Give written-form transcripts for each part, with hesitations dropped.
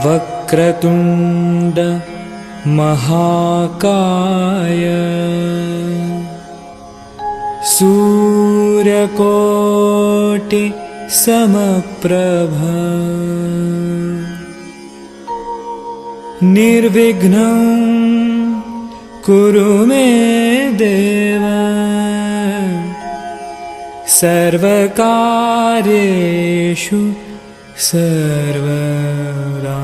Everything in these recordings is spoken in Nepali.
वक्रतुण्ड महाकाय सूर्यकोटि समप्रभा निर्विघ्नं कुरु मे देव सर्वकार्येषु सर्वदा।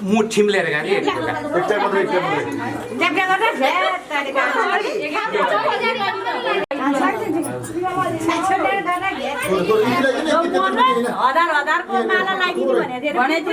मुठीम लिएर गएको हजारको माला लगाइदिनु भनेको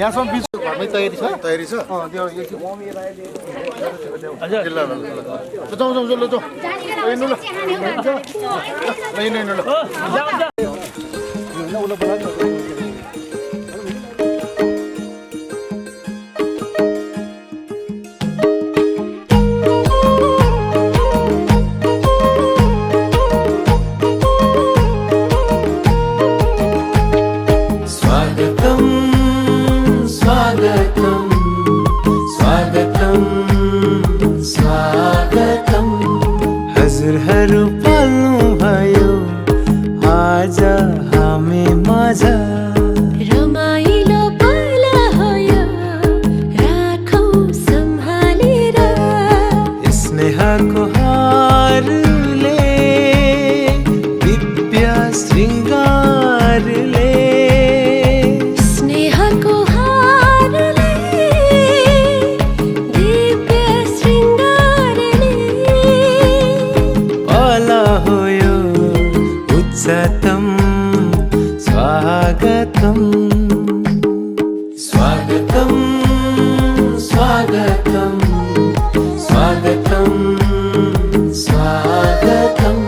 यहाँसम्म बिच घरमै तयारी छ त्यो ल ल ल जाउँ जाउँ ल जाउँ हिँड्नु ल हिँड्नु हिँड्नु ल हज़र है सुखहरू पाल्नु भयो आज हामी माझ रमाइलो पल हो यो राखौं सम्हालेर स्नेहको हारले दिव्य श्रृङ्गारले स्नेहको हारले दिव्य श्रृङ्गारले पल हो यो उच्चतम स्वागतम स्वागतम स्वागतम स्वागतम स्वागतम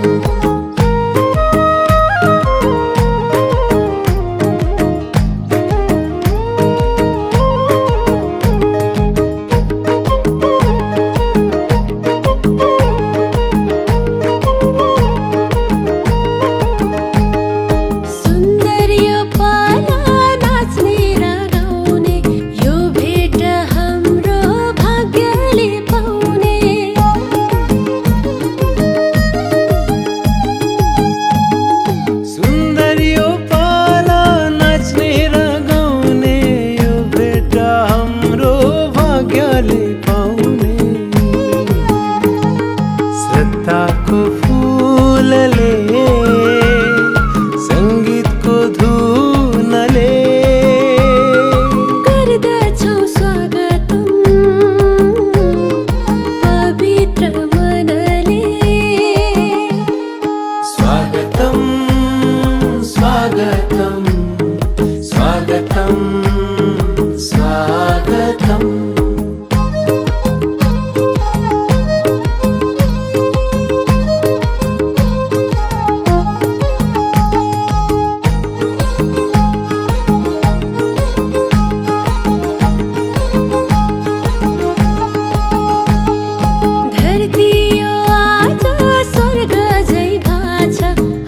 सुन्दर यो पाला नाच्ने र गाउने यो भेट हाम्रो भाग्यले पाउने सुन्दर यो पाला नाच्ने र गाउने यो भेट हाम्रो भाग्यले पाउने श्रद्धाको फुलले सङ्गीतको धुनले गर्दछौं स्वागतम पवित्र मनले स्वागतम स्वागतम स्वागतम स्वागतम धरती यो आज स्वर्ग झै भाछ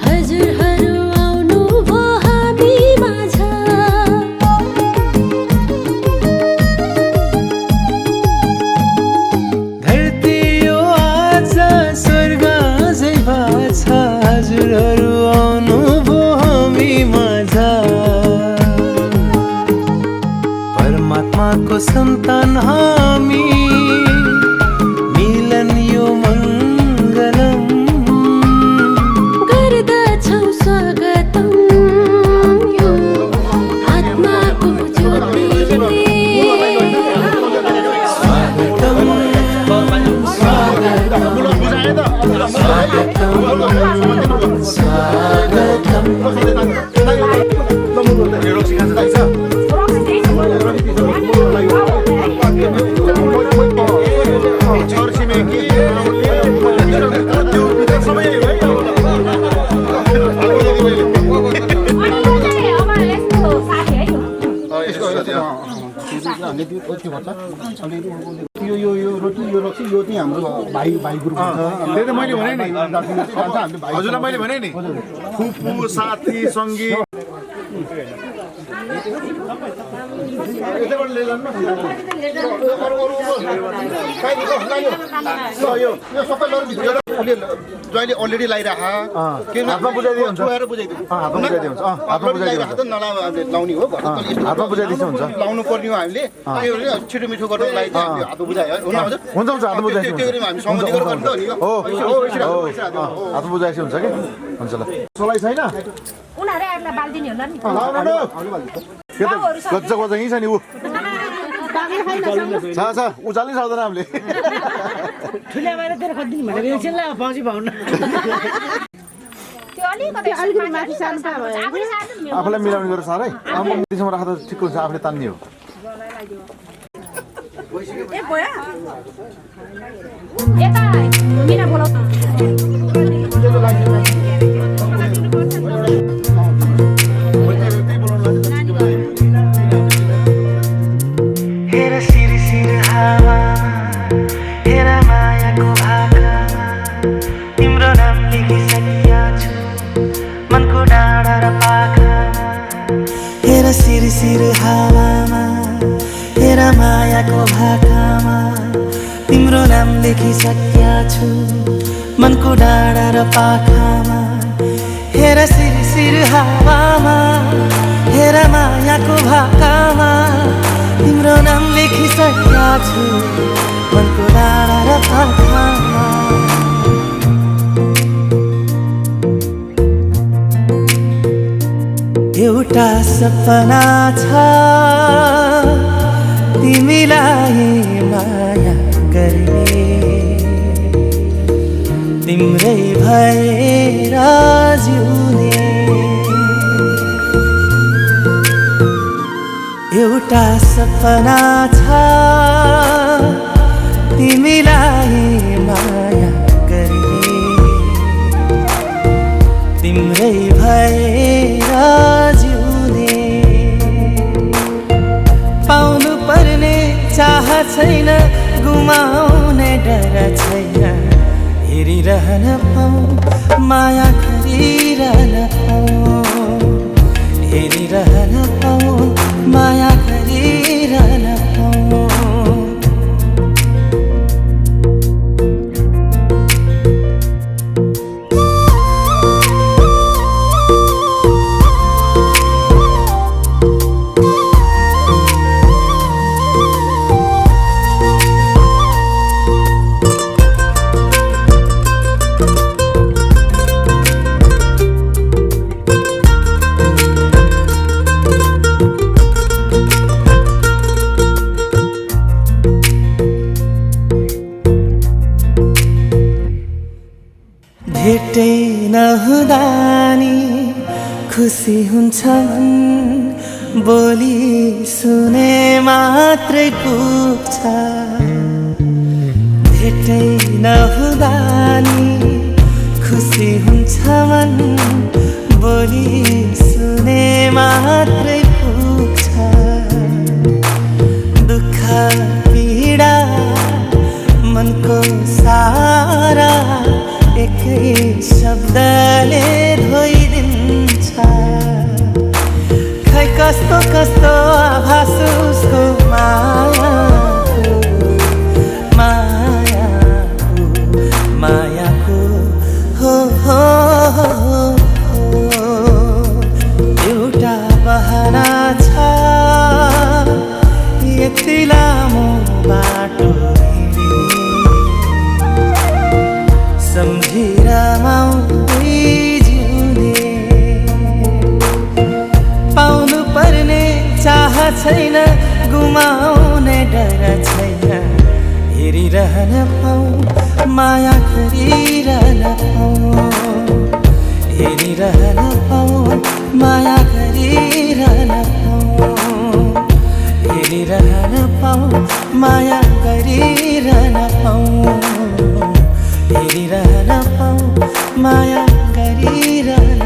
हजुरहरू आउनु भो हामी माझ धरती यो आज स्वर्ग झै भाछ हजुरहरू आउनु भो हामी माझ परमात्माको सन्तान हामी मिलन यो मङ्गलम गर्दछौं स्वागतम यो आत्माको ज्योतिले स्वागतम स्वागतम यो रोटी यो रक्सी यो चाहिँ हाम्रो भाइ ग्रुप हुन्छ मैले भने नि हजुरलाई मैले भने नि फुपू साथी सङ्गी यतैबाट लिएर जानु यो सबै जहिले अलरेडी लगाइराख हातमा बुझाइदियो हुन्छ हातमा बुझाइदियो हुन्छ हातमा बुझाइदियो हुन्छ लाउने हो हातमा बुझाइदिन्छ हुन्छ लाउनु पर्ने हो हामीले छिटो मिठो गर्नको लागि हातमा बुझायो हुन्छ हुन्छ हातमा बुझाइदियो त्यो हामी सहमति गरेर गर्नु नि हो हातमा बुझाइदियो हुन्छ कि हुन्छ ल सोलाइ छैन उनीहरु आफूलाई बाल्दिनी होला नि गज्जा गज्जा यहीँ छ नि ऊ छ ऊ चाल्नै सक्दैन हामीले ठुल्या बाहिर तेरो खोजिदिनु भनेको एकछिनलाई पाउँछ पाउन त्यो अलिकति माथि सानो पा भयो आफूले सानो नि आफूलाई मिलाउने गरेर साह्रै त्यसमा राख्दा ठिक हुन्छ आफूले तान्ने हो ए बोया यता मिना बोलाउ हेर सिर सिर हावा हेर मायाको भाकामा तिम्रो नाम लेखिसकेका छु मनको डाँडा र पाखामा हेर सिर सिर हावामा हेर मायाको भाकामा तिम्रो नाम लेखिसकेका छु मनको डाँडा र पाखामा हेर सिरसिर हावामा हेर मायाको भाकामा तिम्रो नाम लेखिसकेका छु मनको डाँडा र पाखामा एउटा सपना छ तिमीलाई माया गर्ने तिम्रै भएर जिउने एउटा सपना छ तिमीलाई माया गर्ने तिम्रै भएर जिउने पाउनु पर्ने चाह छैन गुमाउने डर छैन हेरिरहन पाऊँ माया गरिरहन पाऊँ हेरिरहन पाऊँ माया गरिरहन पाऊँ भेटै नहुँदा नि खुसी हुन्छ मन बोली सुने मात्रै पुग्छ भेटै नहुँदा नि खुसी हुन्छ मन बोली सुने मात्रै पुग्छ दुःख पीडा मनको सारा एकै शब्दले धोइदिन्छ खै कस्तो कस्तो आभास उसको मायाको हो एउटा बहाना छ यति लामो बाटो सम्झेर माउदै जिउने पाउनु पर्ने चाह छैन गुमाउने डर छैन हेरिरहन पाऊँ माया गरिरहन पाऊँ हेरिरहन पाऊँ माया गरिरहन पाऊँ हेरिरहन पाऊँ माया गरिरहन पाऊँ हेरिरहन पाऊँ माया गरिरहन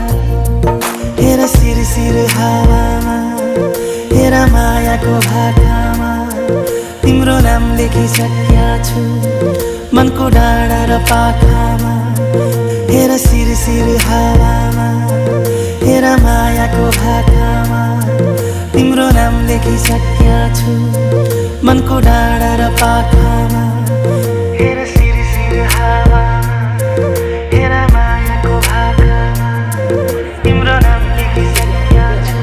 हेर सिरसिर हावामा हेर मायाको भाकामा तिम्रो नाम लेखिसकेका छु मनको डाँडा र पाखामा हेर सिरसिर हावामा हेर मायाको भाकामा तिम्रो नाम लेखिसकेका छु मनको डाँडा र पाखामा हेर सिरसिर हावामा हेर मायाको भाकामा तिम्रो नाम लेखिसकेका छु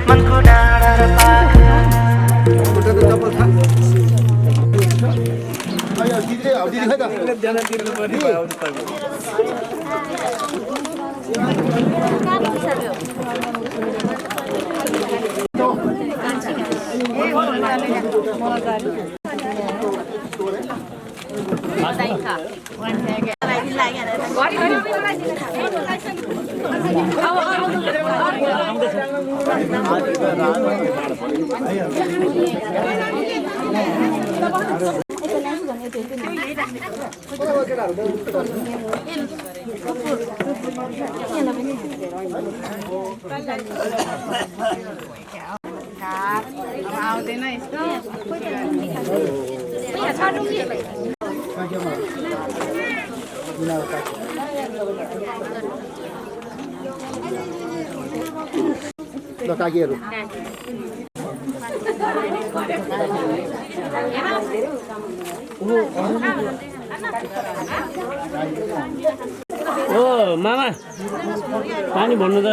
मनको डाँडा र पाखामा आउँदैन यस्तो ल काकीहरु ओ मामा पानी भन्नु त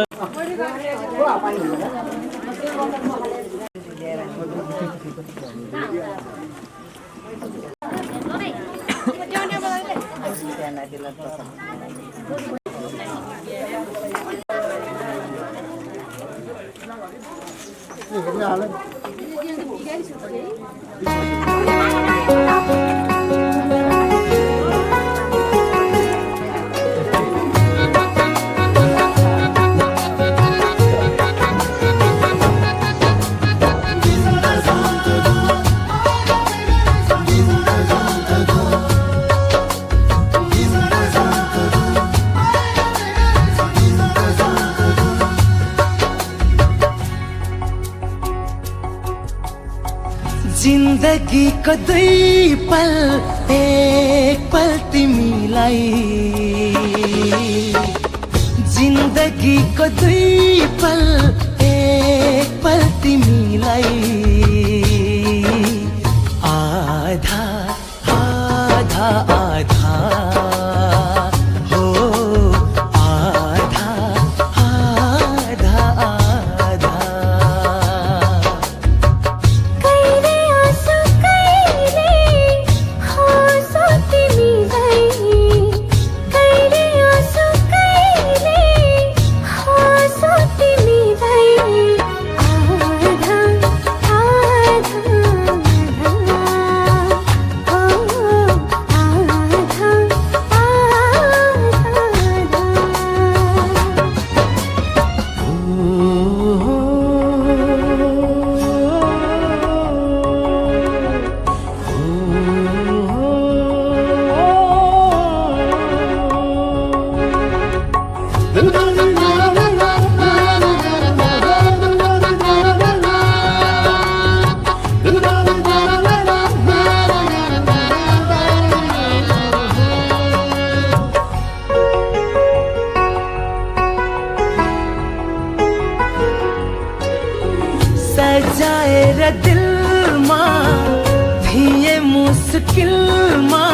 जिन्दगी को दुई पल एक पल तिमीलाई जिन्दगी को दुई पल एक पल तिमीलाई आधा आधा आधा हो आधा आधा आधा सजाएर दिलमा थिए मुस्किलमा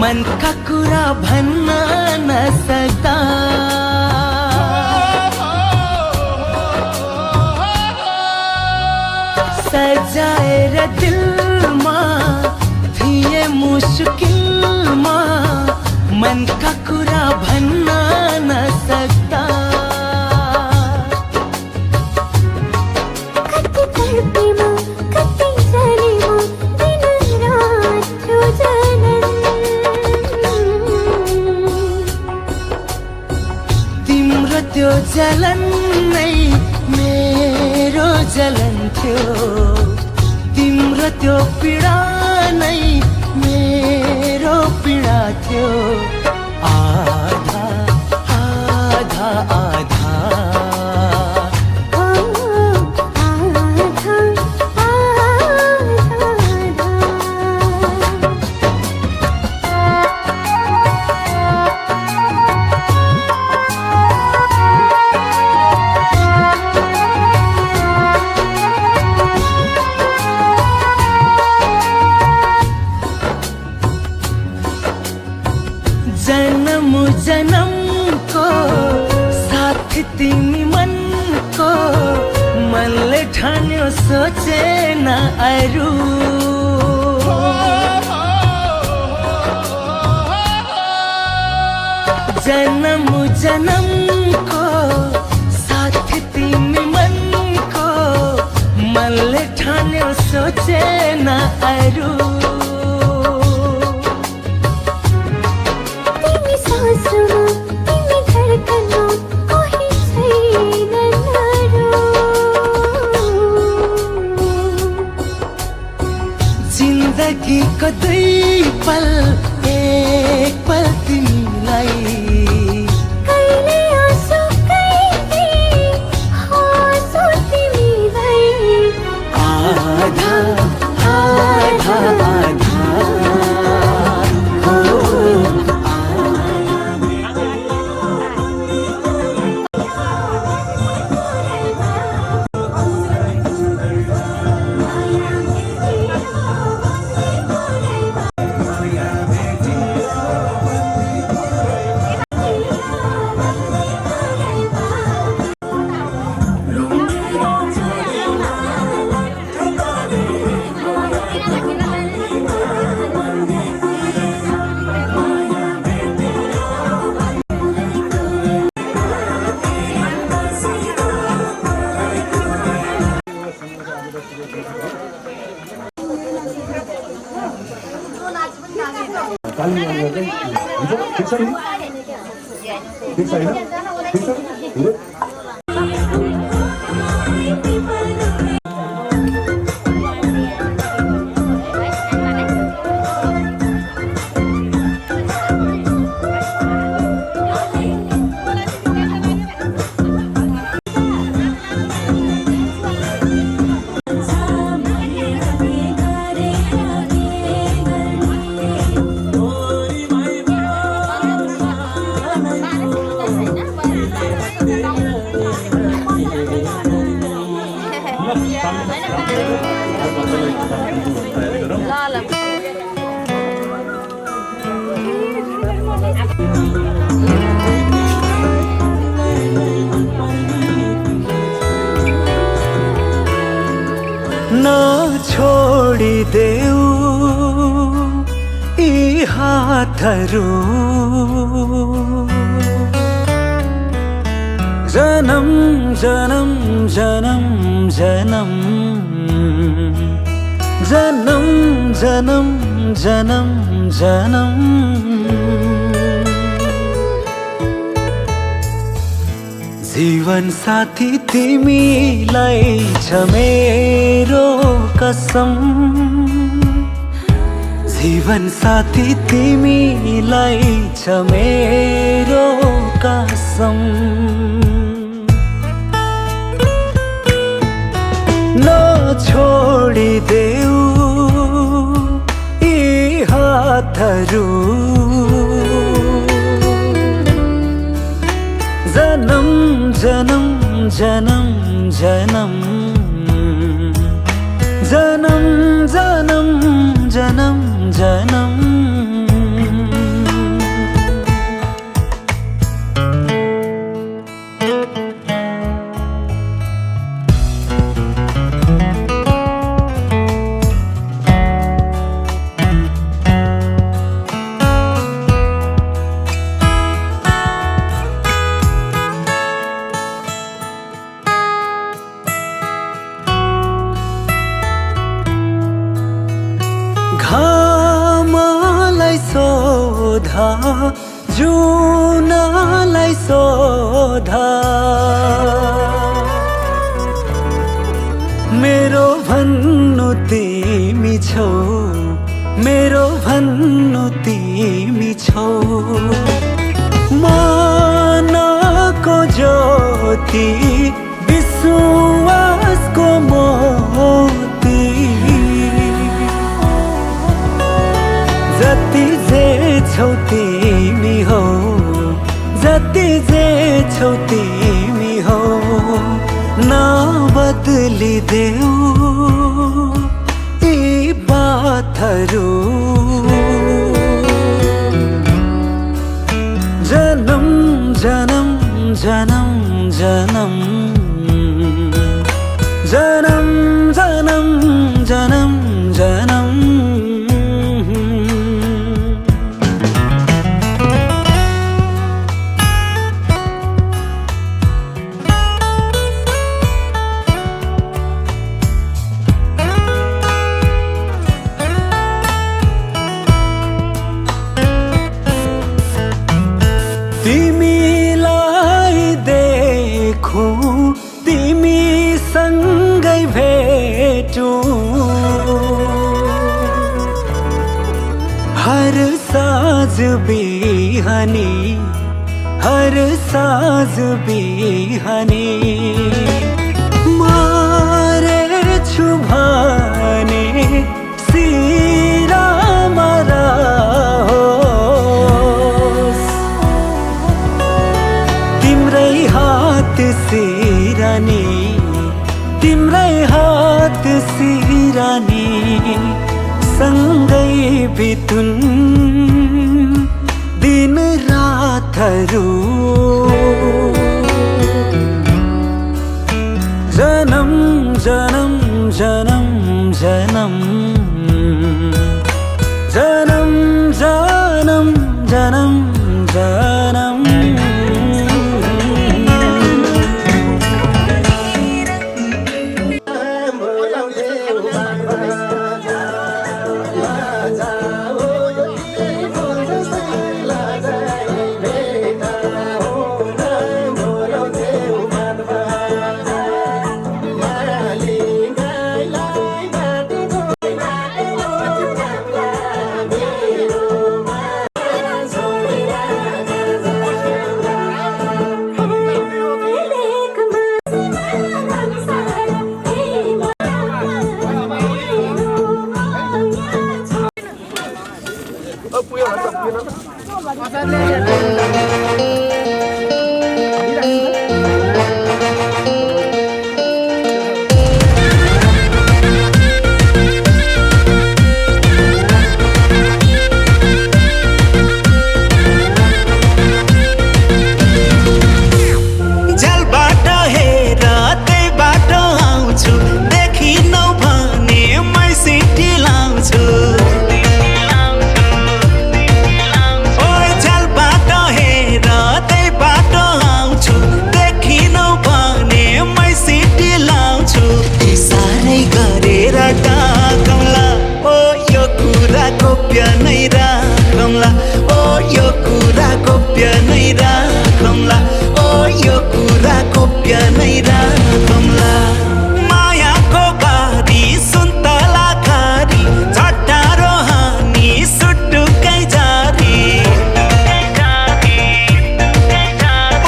मनका कुरा भन्न नसक्दा सजाएर दिलमा थिए मुस्किलमा मनका कुरा भन्न नसक्दा तिम्रो त्यो जलन नै मेरो जलन थियो तिम्रो त्यो पीडा नै मेरो पीडा थियो आधा आधा आधा जन्म जन्मको साथ तिमी मनको मनले ठान्यो सोचेन अरू जन्म जन्मको साथ तिमी मनको मनले ठान्यो सोचेन अरू जिन्दगी को दुई पल एक पल तिमीलाई कहिले आँसु कहिले हाँसो तिमीलाई आधा आधा आधा ठिक छ नि ठिक छ हैन ठिक छ हुँदै छोडिदेऊ यी हातहरू जन्म जन्म जन्म जन्म जन्म जन्म जन्म जन्म जीवन साथी तिमीलाई छ मेरो कसम जीवन साथी तिमीलाई छ मेरो कसम नछोडिदेऊ यी हातहरू जन्म जन्म जन्म जन्म जन्म जन्म जन्म जन्म घामलाई सोधा जुनलाई सोधा मेरो भन्नु तिमी छौ मेरो भन्नु तिमी छौ मनको ज्योति विश्वासको मोती जति जे छौ तिमी हो जति जे छौ तिमी हो नबदलिदेऊ यी बातहरू जन्म जन्म जन्म जन्म जन्म जन्म जन्म जन्म तिमीलाई देखौँ तिमीसँगै भेटौँ हर साँझ बिहानी हर साँझ बिहानी मरेछु भने सिरामा रहोस् तिम्रै हात सिरानी तिम्रै हात सिरानी सँगै बितुन् दिन रातहरू जन्म जन्म जन्म जन्म जन्म जन्म जन्म जन्म झ्यालबाट हेर त्यही बाटो आउँछु देखिनौ भने मै सिटी लाउँछु ओइ झ्यालबाट हेर त्यही बाटो आउँछु देखिनौ भने मै सिटी लाउँछु साह्रै गरेर डाकौँला ओ यो कुरा गोप्य नै राखौँला ओ यो कुरा गोप्य नै राखौँला ओ यो कुरा गोप्य नै राखौँला मायाको बारी सुन्तला खारी झट्टारो हानी सुटुकै जारी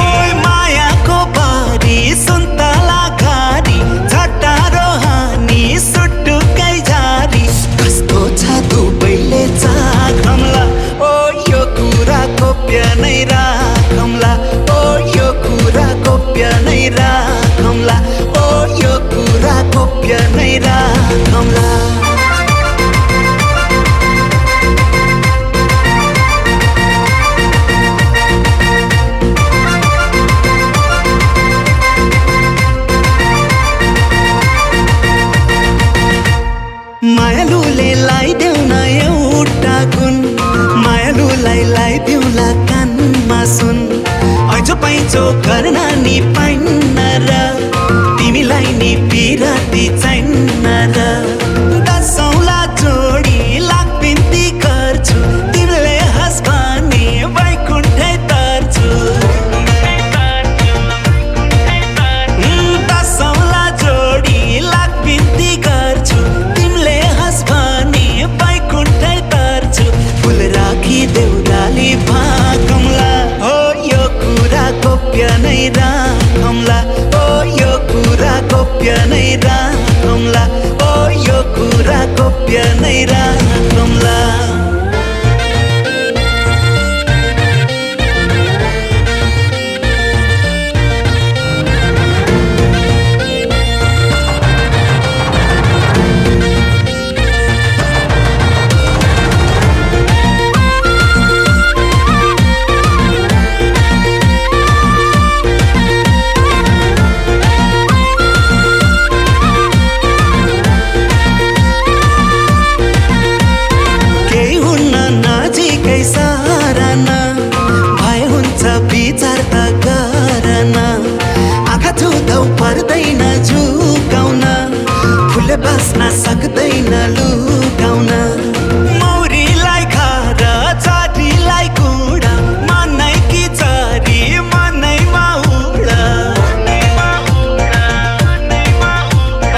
ओइ मायाको बारी सुन्तला खारी झट्टारो हानी सुटुकै जारी कस्तो छ दुबैले चाखौँला ओ यो कुरा गोप्य नै राखौँला ओ यो कुरा गोप्य नै राखौँला ओ यो कुरा गोप्य नै राखौँला मायालुले लाइदेऊ न एउटा गुण मायालुलाई लाइदेऊला कानमा सुन ऐजो पाइजो गर्न नि पाइन्न र तिमीलाई नि पिराती चाहिन्न र दसौँला जोडी लाख बिन्ती गर्छु तिमीले हँस भने वैकुण्ठै तर्छु दसौँला जोडी लाख बिन्ती गर्छु तिमीले हँस भने वैकुण्ठै तर्छु फुल राखी देउराली भाकौँला हो यो कुरा गोप्य नै राखौँला ओ यो कुरा गोप्य नै राखौँला ओ यो कुरा गोप्य नै राखौँला केही हुन्न नजिकै साराना भए हुन्छ विचार त गर्न आँखा छुँदौ पर्दैन झुकाउन फुल बस्न सक्दैन लुकाउन मौरीलाई खाएर चाटीलाई कुँडा मनै कि चरी मनैमा उड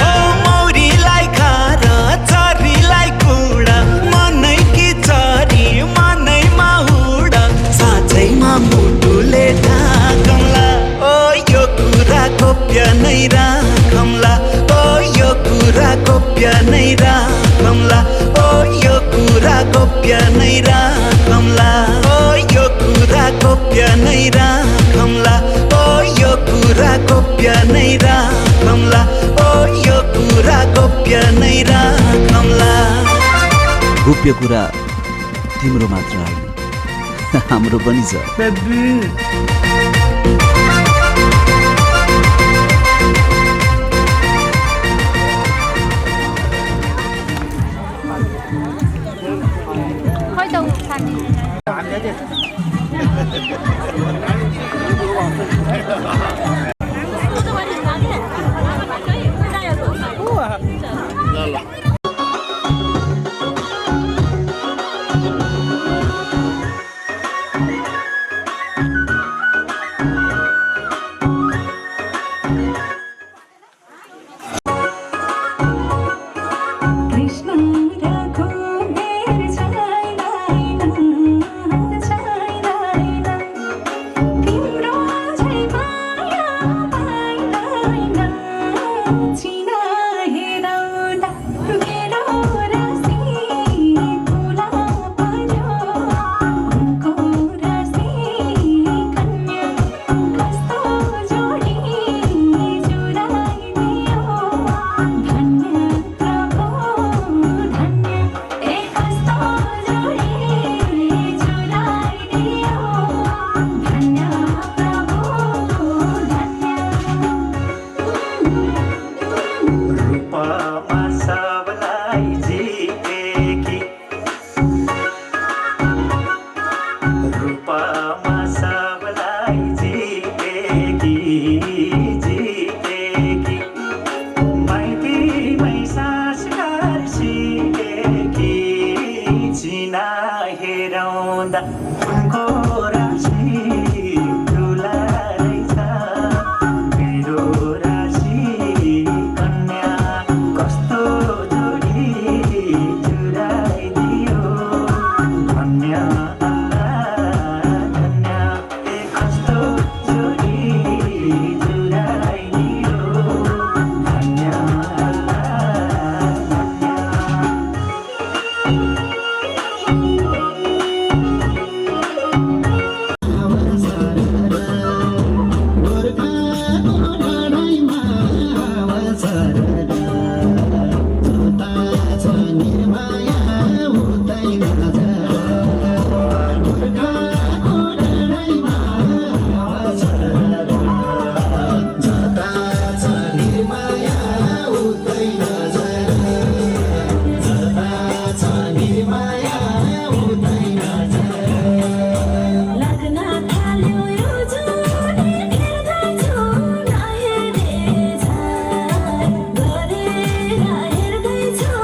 ओ मौरीलाई खाएर चरीलाई कुँडा मनै कि चरी मनैमा उड साँच्चैमा मुटुले ढाकौँला ओ यो कुरा गोप्य नै राखौँला ओ यो कुरा गोप्य नै राखौँला ओ यो कुरा गोप्य नै राखौँला ओ यो कुरा गोप्य नै राखौँला ओ यो कुरा गोप्य नै राखौँला ओ यो कुरा गोप्य नै राखौँला गोप्य कुरा तिम्रो मात्र होइन हाम्रो पनि छ खै त उठाने म सबलाई जितेकी माइतीमै संस्कार सिकेकी चिना हेराउँदा उनको राशि ठुला रहेछ मेरो राशि कन्या कस्तो जोडी जुराइदियो धन्य अल्लाह धन्य कस्तो जोडी जुराइदियो धन्य अल्लाह लाग्न थाल्यो यो जुनी हेर्दैछु नहेरेछ गरेर हेर्दैछु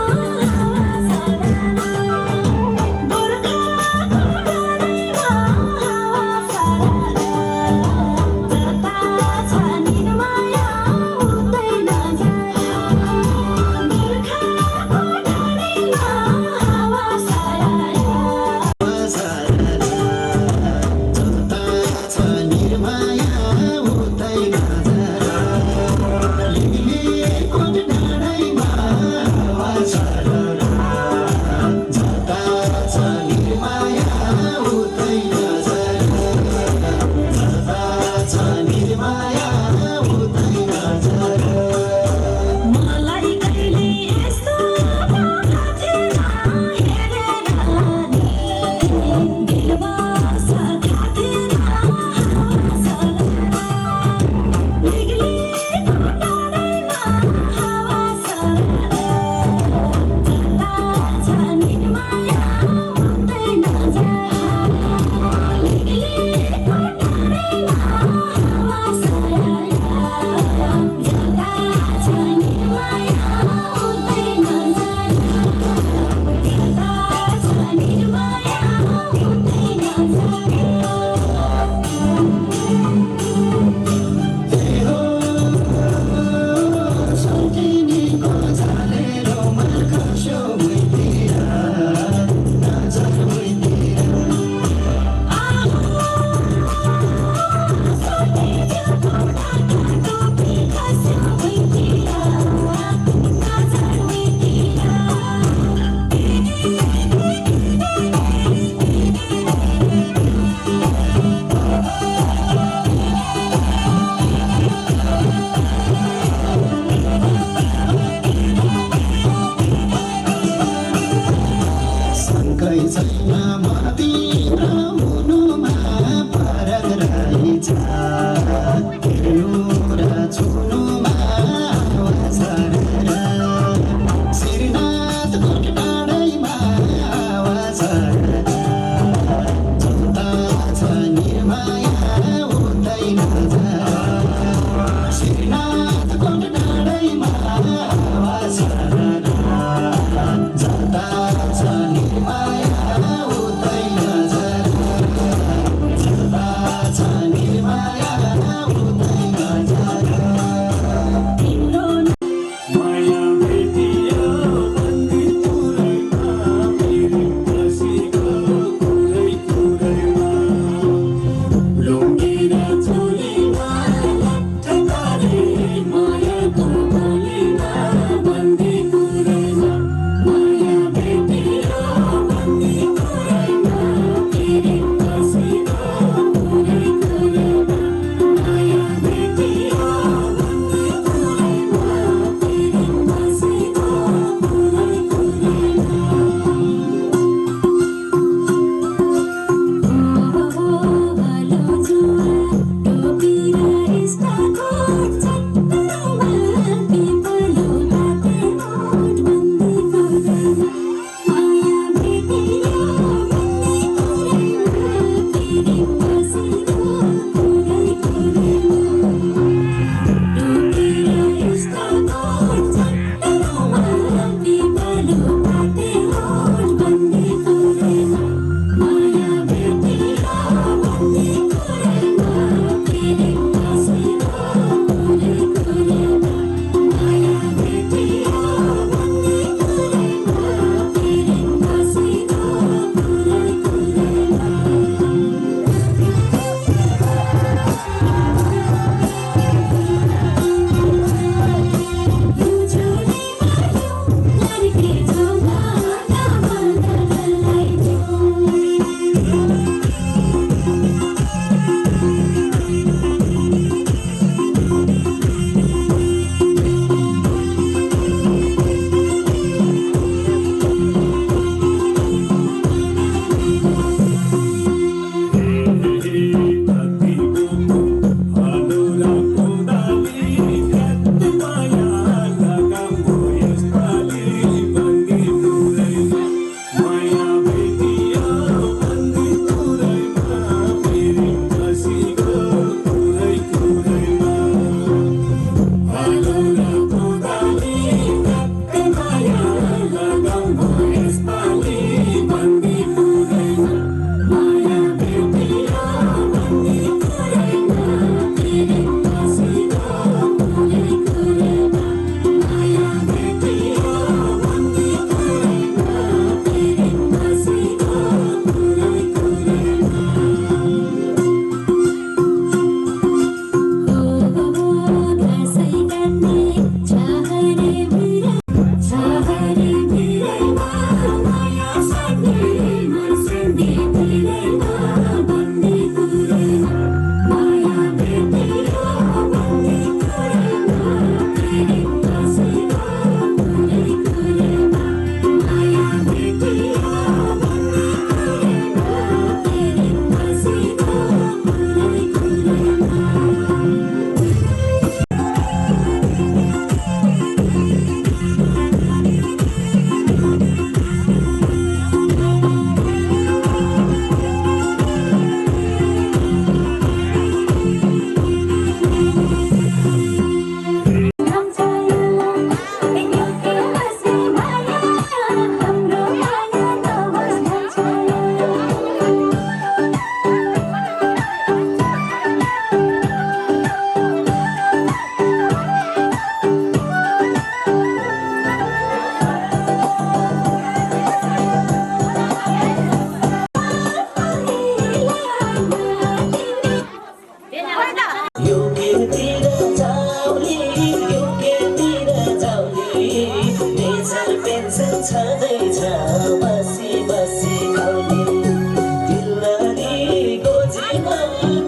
गोर्खाको डरैमा हावा जता छ निर्माया उतै नजाऊ गोर्खाको डरैमा हावा मलाई कहिले यस्तो थाहा थिएन हेरेर नि दिलबास थाहा थिएन निक्लेको डाँडैमा हावा जता छ निर्माया उतै नजाऊ निक्लेको डाँडैमा हावा जता छ निर्माया उतै नजाऊ जता छ निर्माया उतै निर्माया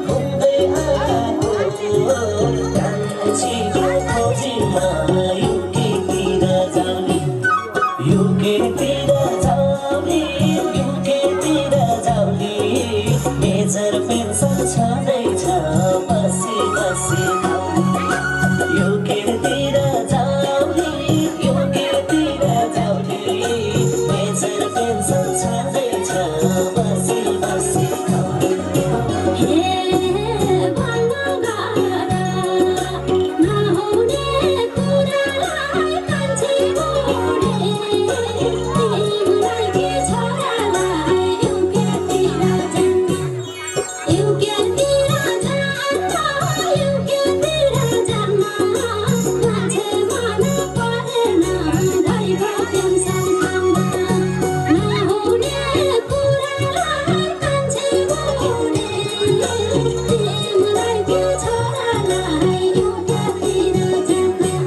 घुम्दै आएको कान्छीको खोजीमा युकेतिर जाउने युकेतिर जाउने युकेतिर जाउने मेजर पेन्सन छँदैछ बसी बसी खाउने युकेतिर जाउने युकेतिर जाउने मेजर पेन्सन छँदैछ बसी बसी खाउने हे भन्नु गारा नहुने कुरालाई कान्छी बुढी तिमीलाई के छोरालाई युकेतिर जान्न युकेतिर जान्न मान्छे मन परेन दैव पेन्सन खान्न नहुने कुरालाई कान्छी बुढी तिमीलाई के छोरालाई युकेतिर जान्न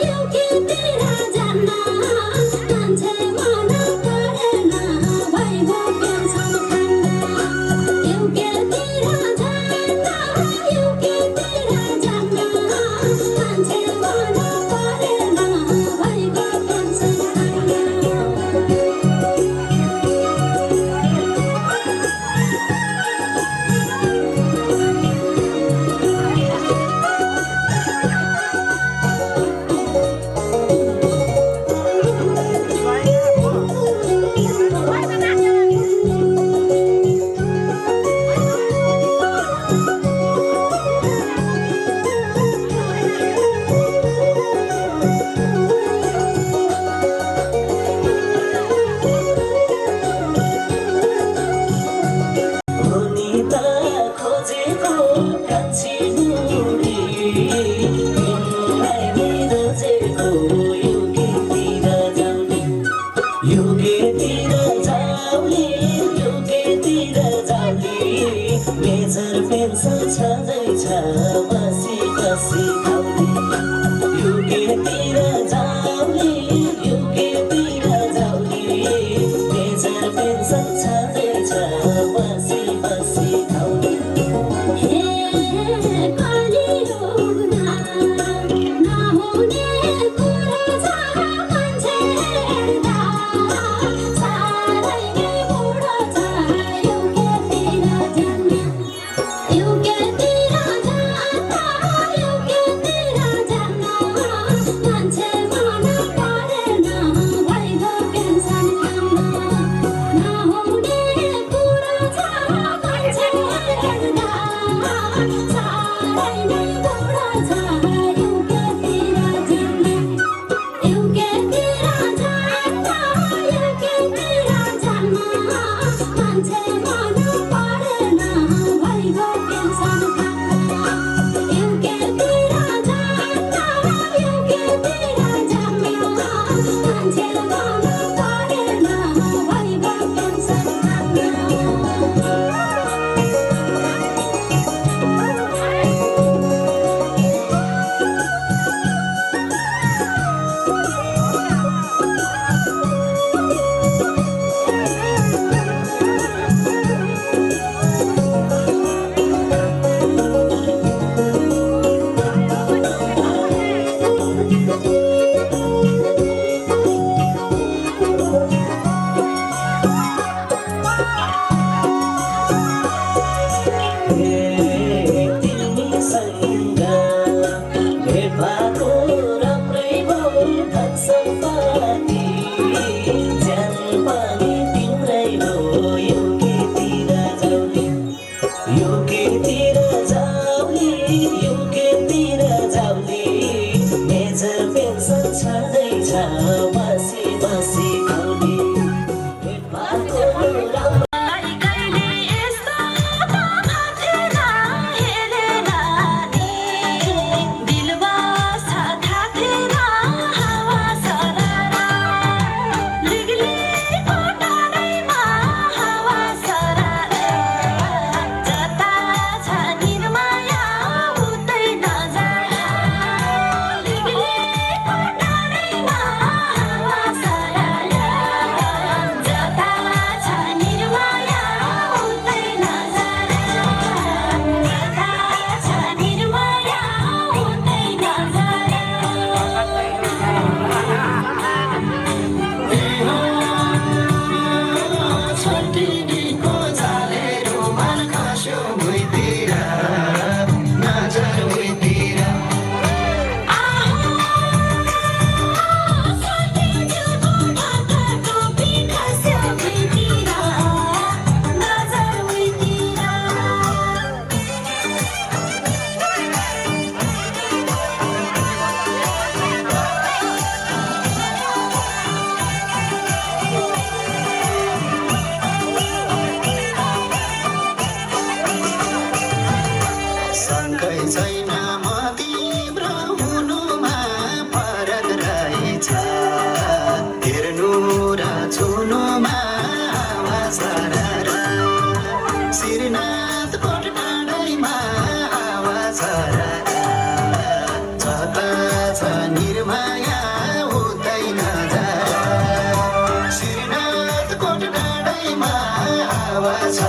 युकेतिर जान्न मान्छे मन परेन दैव पेन्सन खान्न युकेतिर जान्न मान्छे मन परेन दैव पेन्सन खान्न हुनी त खोजेको कान्छी बुढी तिमीलाई नि रोजेको युकेतिर जाउने युकेतिर जाउने युकेतिर जाउने मेजर पेन्सन छँदैछ बसी बसी खाउने युकेतिर जाउने युकेतिर जाउने मेजर पेन्सन छँदैछ बसी बसी खाउने हे कलियुगमा नहुने कुरो छ मान्छे हेर्दा साह्रै नै बुढो छ युकेतिर जान्न युकेतिर जान्न मान्छे मन परेन दैव पेन्सन खान्न नहुने कुरो छ मान्छे हेर्दा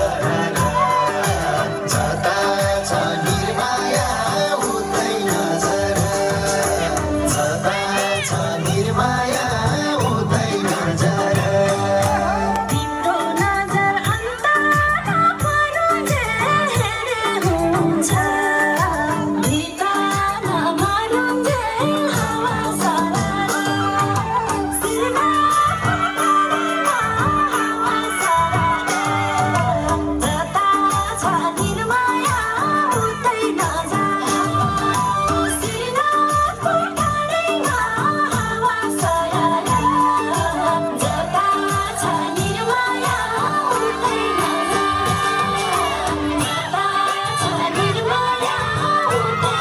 सररा जता छ निर्माया उतै नजर जता छ निर्माया उतै नजर तिम्रो नजर अन्तमा परुन्जे हेरे हुन्छ भित्तामा मरुन्जे हावा सररा सिरमा परेमा हावा सररा जता छ निर्माया उतै नजर सिरमा परेमा हावा सररा जता छ निर्माया उतै नजर जता छ निर्माया उतै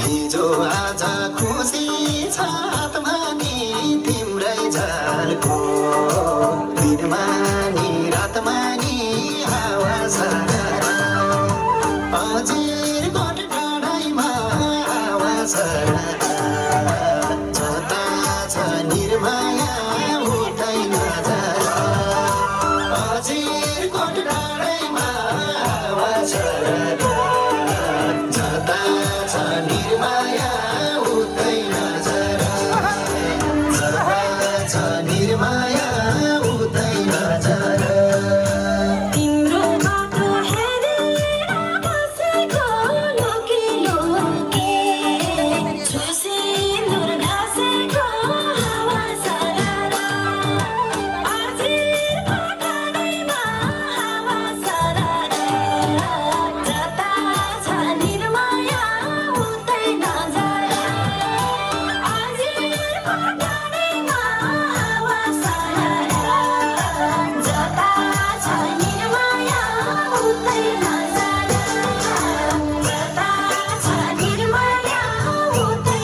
हिजो आज खुसी छ आत्मा नि तिम्रै झल्को दिनमा नि रातमा नि हावा सररा अजिर कोट डाँडाइमा हावा सररा जता छ निर्माया उतै नजर अजिर कोट डाँडाइमा हावा सररा जता छ निर्माया उतै नजर जता छ निर्माया उतै नजर तिम्रो बाटो हेरेर बसेको लोके लोके सुसिन्दुर घाँसेको हावा सररा अजिर पटाडैमा हावा सररा जता छ निर्माया उतै नजर अजिर पटाडैमा हावा सररा जता छ निर्माया उतै नजर जता छ निर्माया उतै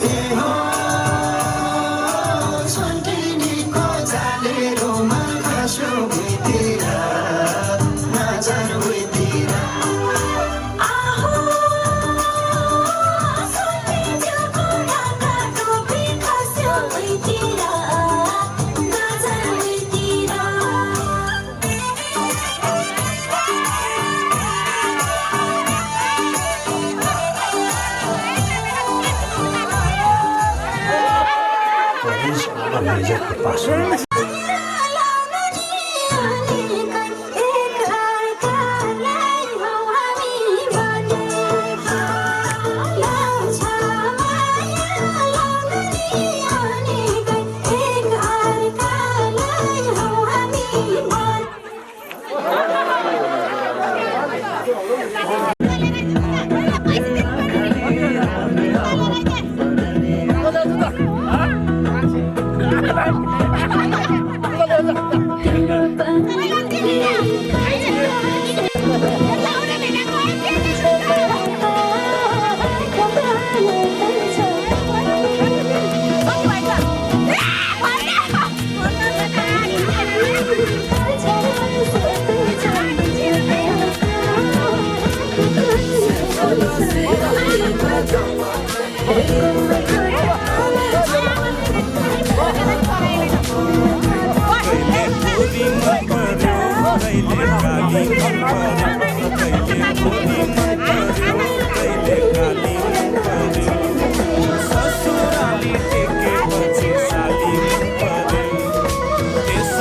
ए हो सुन्टिनीको जालेरोमा खस्यो भुइँतिर नजर भुइँतिर आहो सुन्टिनीको ढाका टोपी खस्यो भुइँतिर नजर भुइँतिर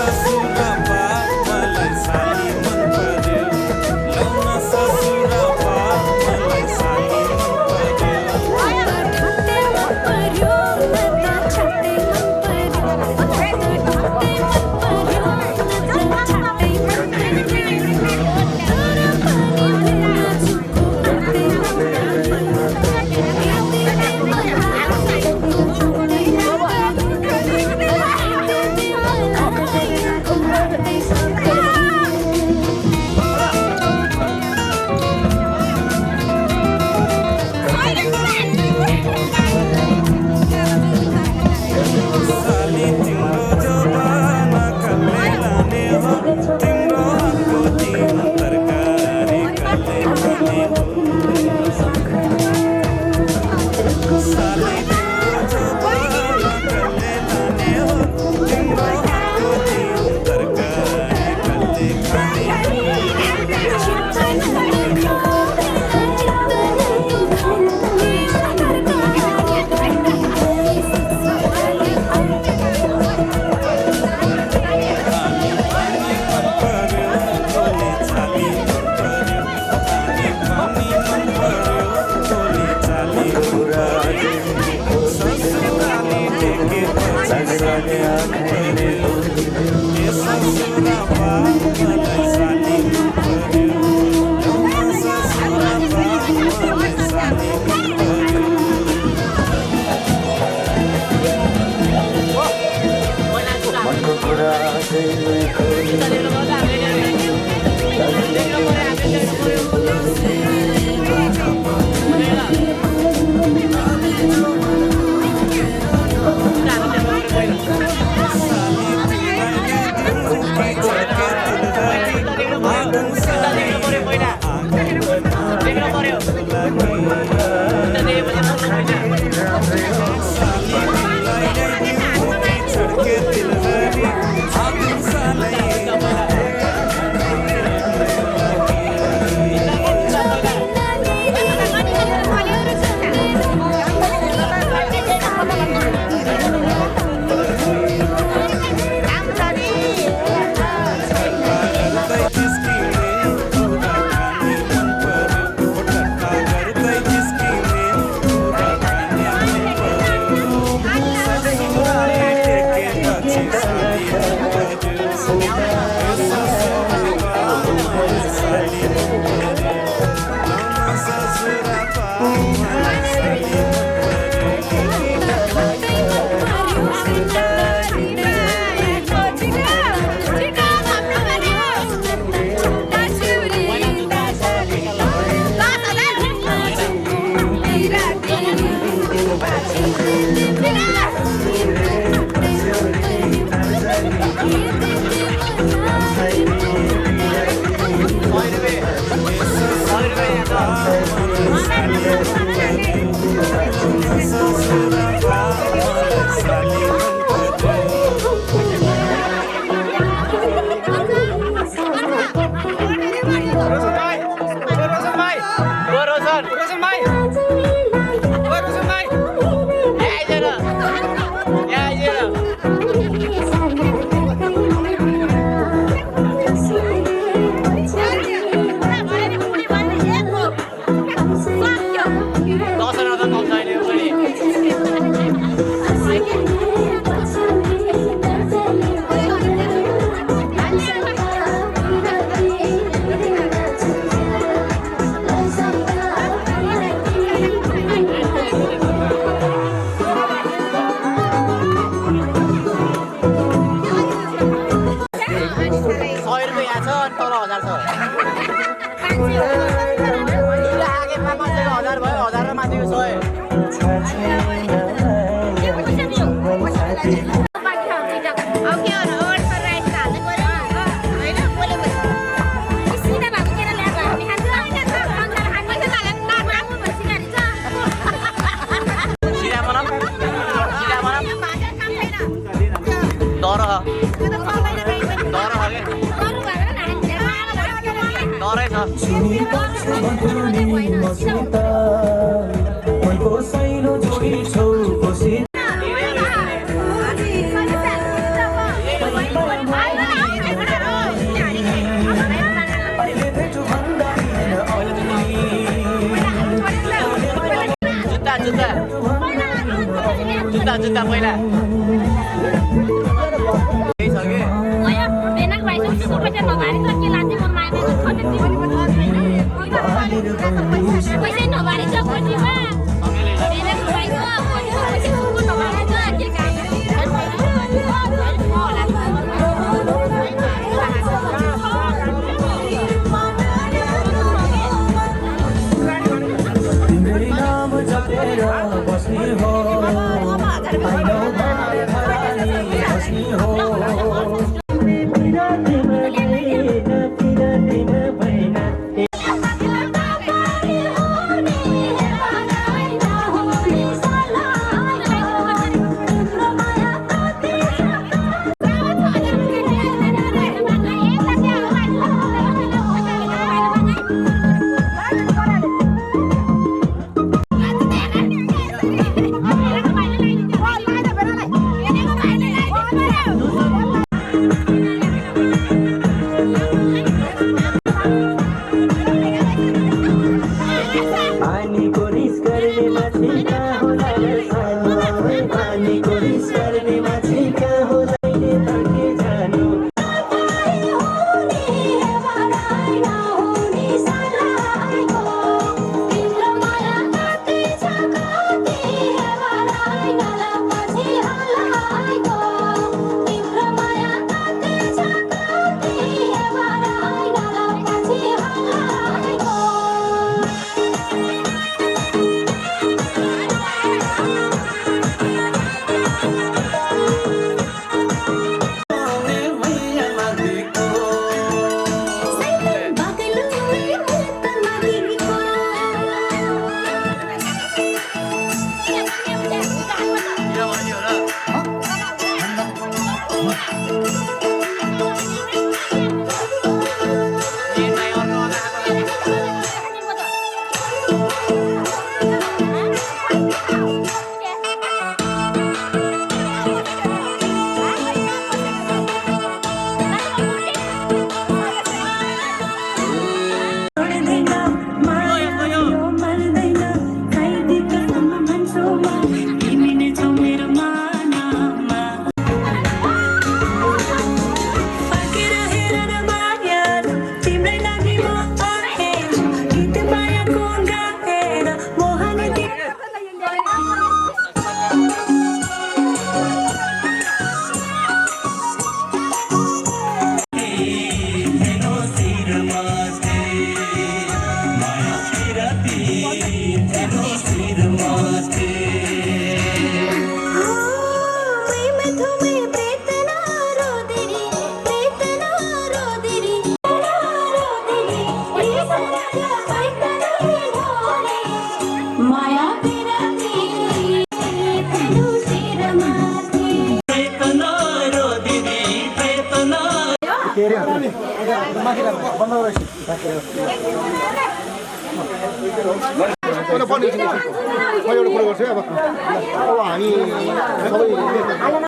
ससुरा जुत्ता पहिला हामी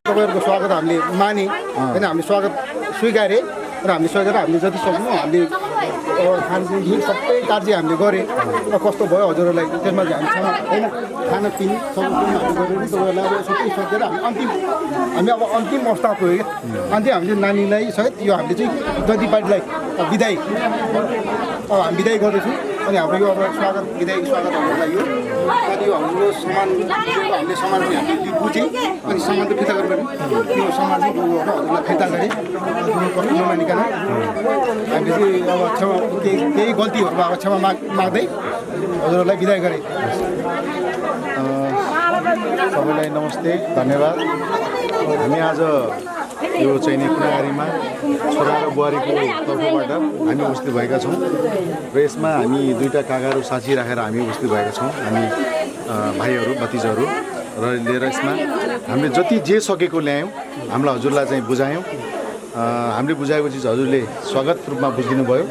तपाईँहरूको स्वागत हामीले माने होइन, हामीले स्वागत स्वीकारे र हामीले स्वीकारेर हामीले जति सक्नु हामीले खानपिन सबै कार्य हामीले गरे र कस्तो भयो हजुरहरूलाई त्यसमा चाहिँ हामीसँग होइन खानापिन सबै तपाईँहरूलाई अब सबै सकेर हामी अब अन्तिम अवस्था पुग्यो क्या। अन्तिम हामीले नानीलाई सहित यो हामीले चाहिँ जति पार्टीलाई बिदाई अब हामी बिदाई गर्दैछौँ अनि हाम्रो यो अब स्वागत बिदाई स्वागतहरूलाई यो अनि यो हाम्रो सामान हामीले सामान पनि हामीले बुझेँ अनि सामान त फिर्ता गर्नु यो सामान चाहिँ हजुरलाई फिर्ता गरेँ नमानिकन हामीले चाहिँ अब क्षमा केही गल्तीहरू अब क्षमा माग्दै हजुरहरूलाई बिदाई गरेँ। सबैलाई नमस्ते, धन्यवाद। हामी आज यो चाहिने कुनागारीमा छोरा र बुहारीको तर्फबाट हामी उपस्थित भएका छौँ र यसमा हामी दुईवटा कागाहरू साँची राखेर हामी उपस्थित भएका छौँ। हामी भाइहरू भतिजाहरू र लिएर यसमा हामीले जति जे सकेको ल्यायौँ, हामीलाई हजुरलाई चाहिँ बुझायौँ। हामीले बुझाएको चिज हजुरले स्वागत रूपमा बुझिदिनु भयो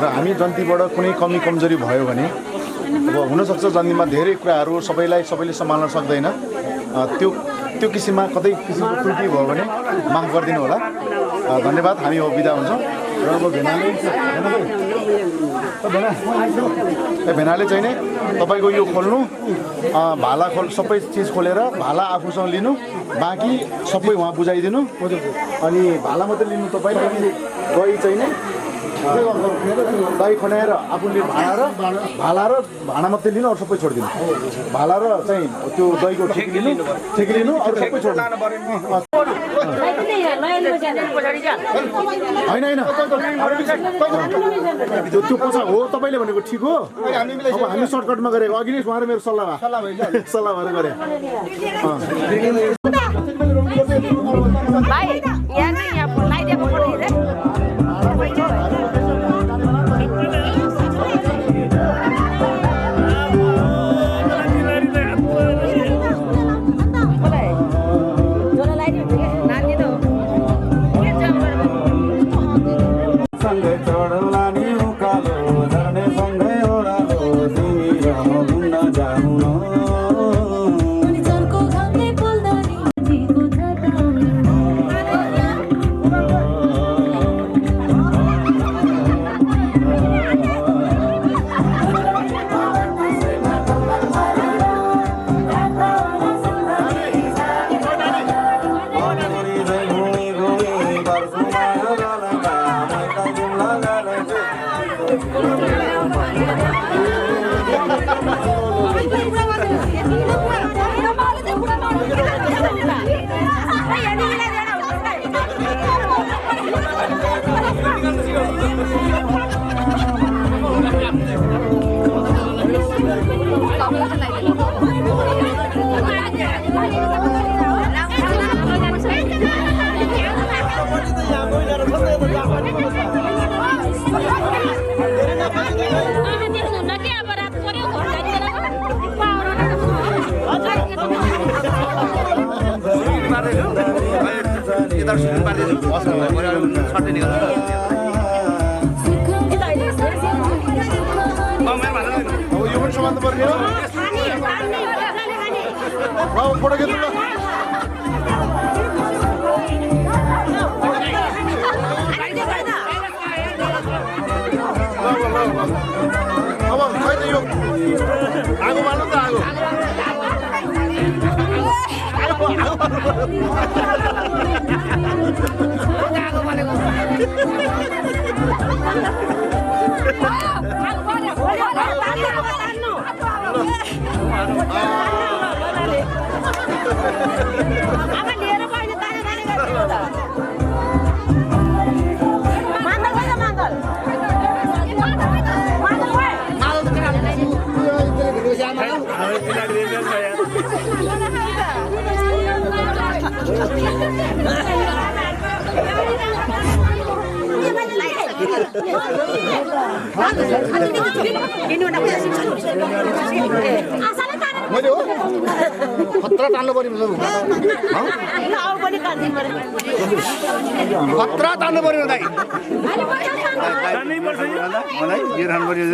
र हामी जन्तीबाट कुनै कमी कमजोरी भयो भने अब हुनसक्छ जन्तीमा धेरै कुराहरू सबैले सम्हाल्न सक्दैन, त्यो किसिममा कतै किसिमको त्रुटि भयो भने माफ गरिदिनु होला। धन्यवाद। हामी अब बिदा हुन्छौँ र अब भेनाले चाहिँ नै तपाईँको यो खोल्नु भाला सबै चिज खोलेर भाला आफूसँग लिनु, बाँकी सबै उहाँ बुझाइदिनु अनि भाला मात्रै लिनु। तपाईँ दही चाहिँ नै दही खनाएर आफूले भाला र भाँडा मात्रै लिनु, अरू सबै छोडिदिनु। भाला र चाहिँ त्यो दहीको ठेकी लिनु, अरू सबै छोड्नु। होइन त्यो पोसा हो तपाईँले भनेको ठिक हो। अब हामी सर्टकटमा गरेको अघि नै उहाँ र मेरो सल्लाह भएर गरे। यो पनि समात्नु पर्ने हो। फोटो खिच्नु ल। अब खै त यो आगो मार्नु त आगो मैले हो खतरा तान्नु पर्यो खतरा तान्नु पर्यो दाइ मलाई गिर खानु पर्यो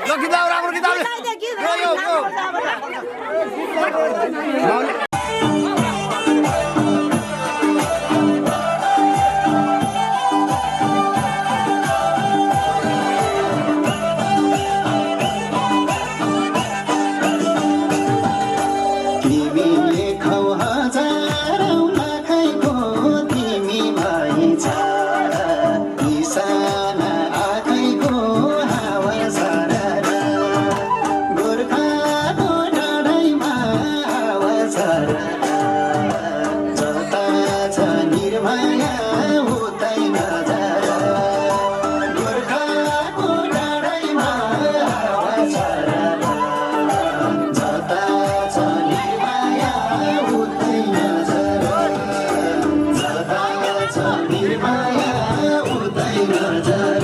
ल किताब राम्रो किताब तिमीले खाऊ हजारौँ लाखैको तिमी भइछ साना आँखैको हावा सरर गोर्खाको डाँडैमा हावा सरर जता छ निर्माया उतै नजर गोर्खाको डाँडैमा हावा सरर जता छ निर्माया उतै नजर जता छ निर्माया उतै नजर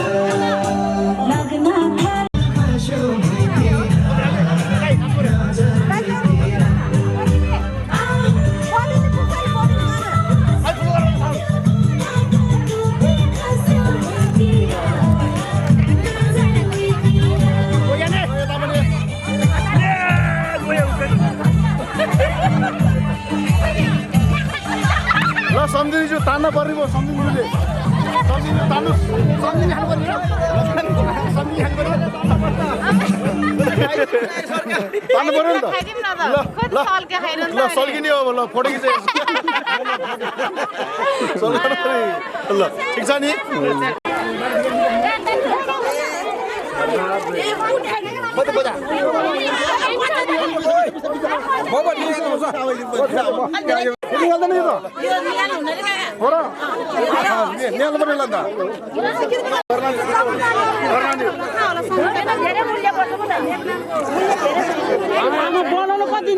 ल सम्झिन्छु तान्न पर्ने भयो सम्झिन्जुले सम्झिन्छु तान्नु सम्झिनु खानु पर्ने सम्झिनु खानु पर्यो तान्नु पर्यो नि त ल सल्किने हो ल फोटो खिचेँ ल ठिक छ नि बनाउनु कति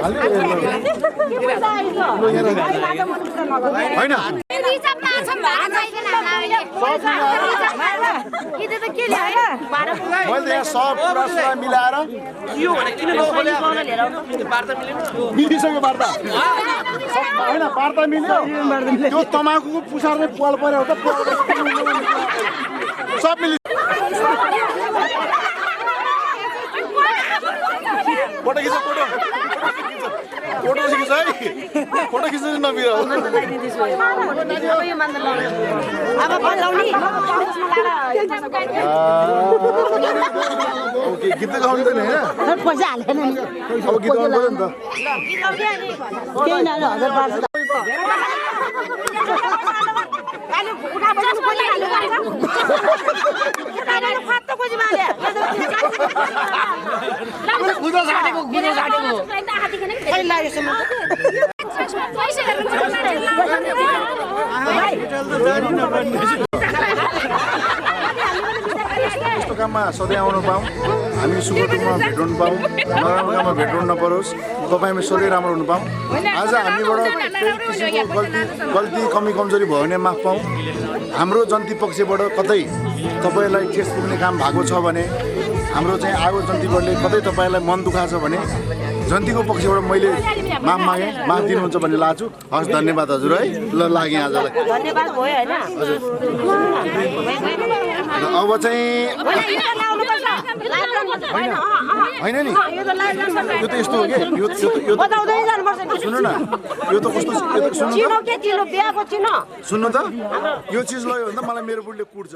होइन रिजर्भमा छौँ भाडा चाहिँदैन हामीले यदि त के ल्यायो भाडा मैले यहाँ सब कुरा मिलाएर मिलिसक्यो वार्ता होइन वार्ता मिल्यो त्यो तमाखुको पुसार्ने पल पर्यो त सब मिल्यो फोटो खिच फोटो खिच है फोटो खिच्नु नबिराउ गीत त गाउँदैन होइन पैसा हालेन नि अब गीत गाउनु पर्यो नि त केही नले 1000 यस्तो काममा सधैँ आउनु पाऊँ हामी सुख दुःखमा भेट हुनु पाऊँ नराम्रो काममा भेट हुनु नपरोस् तपाईँमा सधैँ राम्रो हुनु पाऊँ आज हामीबाट केही किसिमको गल्ती कमी कमजोरी भयो भने माफ पाऊँ हाम्रो जन्ती पक्षबाट कतै तपाईँलाई ठेस पुग्ने काम भएको छ भने हाम्रो चाहिँ आगो जन्तीहरूले कतै तपाईँलाई मन दुखाएको छ भने जन्तीको पक्षबाट मैले माफ मागेँ माफ दिनुहुन्छ भन्ने लाग्छु हस् धन्यवाद हजुर है ल लागेँ आजलाई धन्यवाद भयो हैन हजुर अब चाहिँ होइन नि यो त यस्तो हो कि यो बताउँदै जानुपर्छ सुन्नु न यो त कस्तो चिनो के चिनो बिहाको चिनो सुन्नु त यो चिज लग्यो भने त मलाई मेरो बुढीले कुट्छ